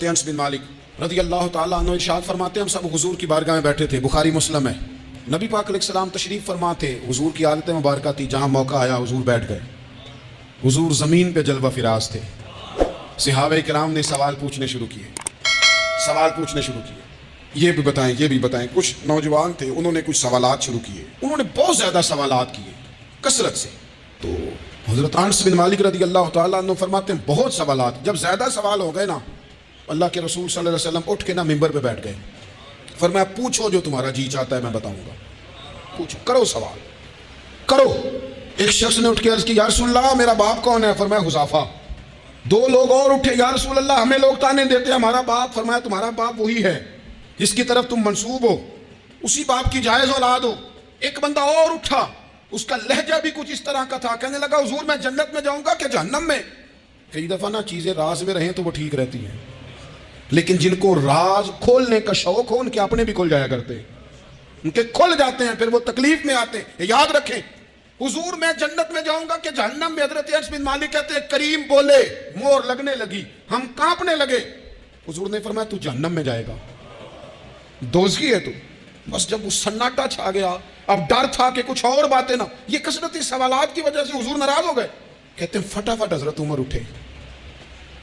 अनस बिन मालिक रज़ी अल्लाह ताला अन्हु इरशाद फरमाते हैं, हम सब हुजूर की बारगाह में बैठे थे। बुखारी मुस्लिम है। नबी पाक अलैहिस्सलाम तशरीफ़ फरमा थे। हुजूर की आदत मुबारक थी, जहाँ मौका आया हुजूर बैठ गए। हुजूर ज़मीन पे जलवा फिराज थे। सहाबा किराम ने सवाल पूछने शुरू किए। ये भी बताएं, ये भी बताएं। कुछ नौजवान थे, उन्होंने कुछ सवालात शुरू किए। उन्होंने बहुत ज़्यादा सवालात किए, कसरत से। तो हज़रत अनस बिन मालिक रज़ी अल्लाह ताला अन्हु फरमाते हैं, बहुत सवालात। जब ज़्यादा सवाल हो गए ना, अल्लाह के रसूल सल्लल्लाहु अलैहि वसल्लम उठ के ना मिंबर पे बैठ गए। फरमाया, पूछो जो तुम्हारा जी चाहता है, मैं बताऊंगा। पूछो, करो सवाल, करो। एक शख्स ने उठ के अर्ज की, या रसूलल्लाह मेरा बाप कौन है? फरमाया, हुज़ाफा। दो लोग और उठे, या रसूलल्लाह हमें लोग ताने देते हैं हमारा बाप। फरमाया, तुम्हारा बाप वही है जिसकी तरफ तुम मंसूब हो, उसी बाप की जायज औलाद हो। एक बंदा और उठा, उसका लहजा भी कुछ इस तरह का था। कहने लगा, हुजूर मैं जन्नत में जाऊंगा कि जहन्नम में? कई दफा ना चीजें राज में रहें तो वो ठीक रहती हैं, लेकिन जिनको राज खोलने का शौक हो उनके अपने भी खुल जाया करते हैं, उनके खुल जाते हैं, फिर वो तकलीफ में आते हैं। याद रखें, हुजूर मैं जन्नत में जाऊंगा कि जहन्नम में? हजरत अनस बिन मालिक कहते हैं, करीम बोले, मोर लगने लगी, हम कांपने लगे। हुजूर ने फरमाया, तू जहन्नम में जाएगा, दोज़खी है तू। बस जब वो सन्नाटा छा गया, अब डर था कि कुछ और बातें ना, ये कसरती सवालात की वजह से हुजूर नाराज हो गए। कहते हैं, फटाफट हजरत उमर उठे,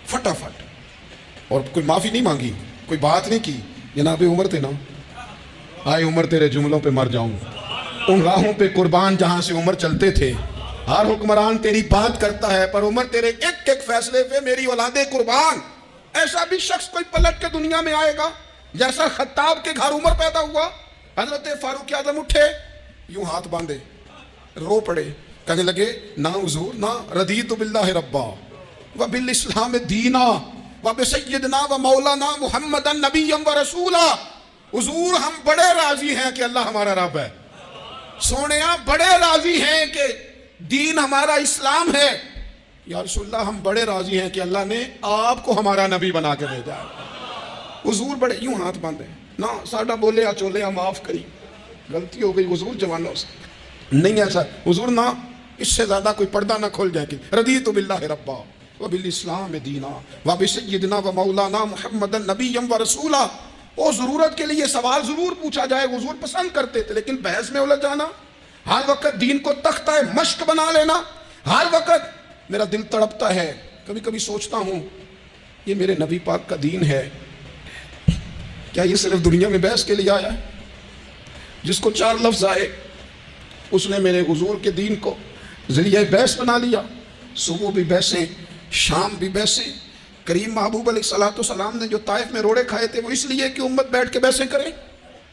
फटाफट, और कोई माफी नहीं मांगी, कोई बात नहीं की। जनाब उमर थे ना, आए उमर तेरे जुमलों पे मर जाऊं, उन राहों पे कुर्बान जहां से उमर चलते थे। हर हुक्मरान तेरी बात करता है, पर उमर तेरे एक एक फैसले पे मेरी औलादे कुर्बान। ऐसा भी शख्स कोई पलट के दुनिया में आएगा जैसा खत्ताब के घर उमर पैदा हुआ। हजरत फारूक आजम उठे, यूं हाथ बांधे, रो पड़े, कहने लगे, ना हुजूर ना, रदीतु बिल्लाहि रब्बा व बिल इस्लाम दीना व बिसय्यिदना व मौलाना मुहम्मदन नबिय्यम व रसूला। हुजूर हम बड़े राजी हैं कि अल्लाह हमारा रब है। सोनिया बड़े राजी हैं कि दीन हमारा इस्लाम है। या रसूलल्लाह हम बड़े राजी हैं कि अल्लाह ने आपको हमारा नबी बना के भेजा है। हुजूर बड़े यूं हाथ बांधे, ना साडा बोले आ चोले आ माफ करी, गलती हो गई हुजूर जवानों से, नहीं ऐसा हुजूर ना, इससे ज्यादा कोई पर्दा ना खोल जाए कि रदीतु बिल्लाहि रब्बा व बिल इस्लाम दीना व बिसय्यिदना व मौलाना मुहम्मदन नबिय्यम व रसूला। वो जरूरत के लिए सवाल जरूर पूछा जाए, हुजूर पसंद करते थे, लेकिन बहस में उलझ जाना, हर वक्त दीन को तख्ता मश्क बना लेना, हर वक्त मेरा दिल तड़पता है, कभी कभी सोचता हूँ ये मेरे नबी पाक का दीन है क्या? ये सिर्फ दुनिया में बहस के लिए आया है? जिसको चार लफ्ज आए उसने मेरे हुजूर के दीन को जरिए बहस बना लिया। सुबह भी बहसें, शाम भी बहसें। करीम महबूब अलैहिस्सलाम ने जो ताइफ में रोड़े खाए थे वो इसलिए कि उम्मत बैठ के बहसें करे।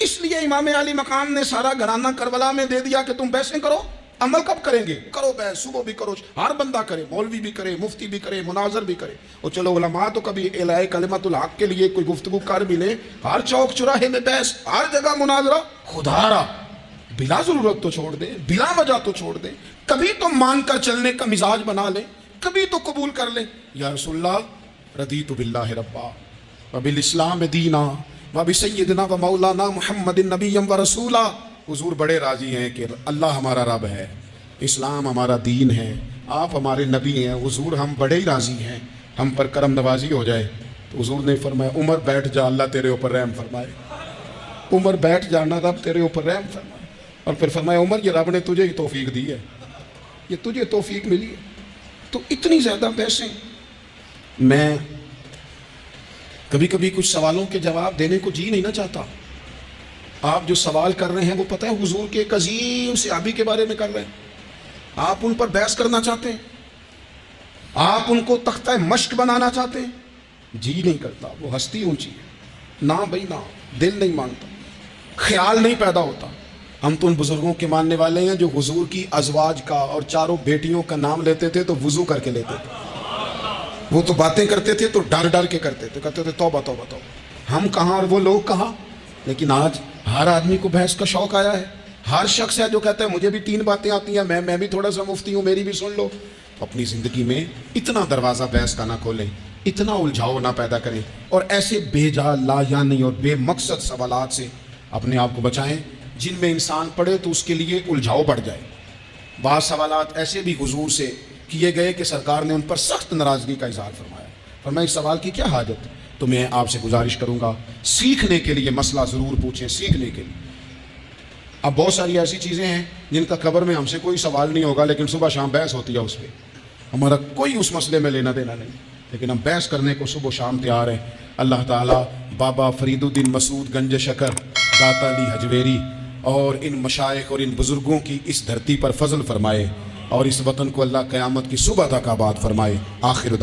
इसलिए इमाम अली मकाम ने सारा घराना करबला में दे दिया कि तुम बहसें करो। अमल कब करेंगे? करो बहस, सुबह भी करो, हर बंदा करे, मौलवी भी करे, मुफ्ती भी करे, मुनाजर भी करे। और चलो उलमा तो कभी इलाए कलिमतुल हक के लिए कोई गुफ्तगू कर भी ले। हर चौक चौराहे में बहस, हर जगह मुनाजरा। खुदारा बिला जरूरत तो छोड़ दे, बिला वजह तो छोड़ दे। कभी तो मानकर चलने का मिजाज बना ले, कभी तो कबूल कर ले। या रसूलल्लाह रदीतु बिल्लाहि रब्बा व बिल इस्लाम दीना व बिसय्यिदना व मौलाना मुहम्मदिन नबिय्यम व रसूला। हुजूर बड़े राजी हैं कि अल्लाह हमारा रब है, इस्लाम हमारा दीन है, आप हमारे नबी हैं। हुजूर हम बड़े ही राजी हैं, हम पर करम नवाजी हो जाए। तो हुजूर ने फरमाया, उमर बैठ जा, अल्लाह तेरे ऊपर रहम फरमाए। उमर बैठ जाना, रब तेरे ऊपर रहम फरमाए। और फिर फरमाया, उमर ये रब ने तुझे ही तौफीक दी है, ये तुझे तौफीक मिली है। तो इतनी ज़्यादा पैसे। मैं कभी कभी कुछ सवालों के जवाब देने को जी नहीं ना चाहता। आप जो सवाल कर रहे हैं वो पता है हुजूर के एक अजीम सहाबी के बारे में कर रहे हैं। आप उन पर बहस करना चाहते हैं, आप उनको तख्ता मश्क बनाना चाहते हैं, जी नहीं करता। वो हस्ती ऊंची है ना भाई ना, दिल नहीं मानता, ख्याल नहीं पैदा होता। हम तो उन बुजुर्गों के मानने वाले हैं जो हुजूर की अजवाज का और चारों बेटियों का नाम लेते थे तो वुजू करके लेते थे। वो तो बातें करते थे तो डर डर के करते थे, कहते थे तौबा तौबा तौबा। हम कहाँ और वो लोग कहाँ। लेकिन आज हर आदमी को बहस का शौक आया है। हर शख्स है जो कहता है मुझे भी तीन बातें आती हैं, मैं भी थोड़ा सा मुफ्ती हूँ, मेरी भी सुन लो। तो अपनी ज़िंदगी में इतना दरवाज़ा बहस का ना खोलें, इतना उलझाव ना पैदा करें, और ऐसे बेजा लायानी और बेमकसद सवालात से अपने आप को बचाएं जिनमें इंसान पढ़े तो उसके लिए उलझाव बढ़ जाए। बाज़ सवालात ऐसे भी हुजूर से किए गए कि सरकार ने उन पर सख्त नाराज़गी का इजहार फरमाया। फरमाया इस सवाल की क्या हाजत, तो मैं आपसे गुजारिश करूँगा सीखने के लिए मसला ज़रूर पूछें, सीखने के लिए। अब बहुत सारी ऐसी चीज़ें हैं जिनका कब्र में हमसे कोई सवाल नहीं होगा, लेकिन सुबह शाम बहस होती है उस पर, हमारा कोई उस मसले में लेना देना नहीं, लेकिन हम बहस करने को सुबह शाम तैयार हैं। अल्लाह ताला बाबा फरीदुद्दीन मसूद गंज शकर, दाता अली हजवेरी और इन मशाइख और इन बुज़ुर्गों की इस धरती पर फजल फरमाए और इस वतन को अल्लाह क़यामत की सुबह तक आबाद फरमाए। आखिर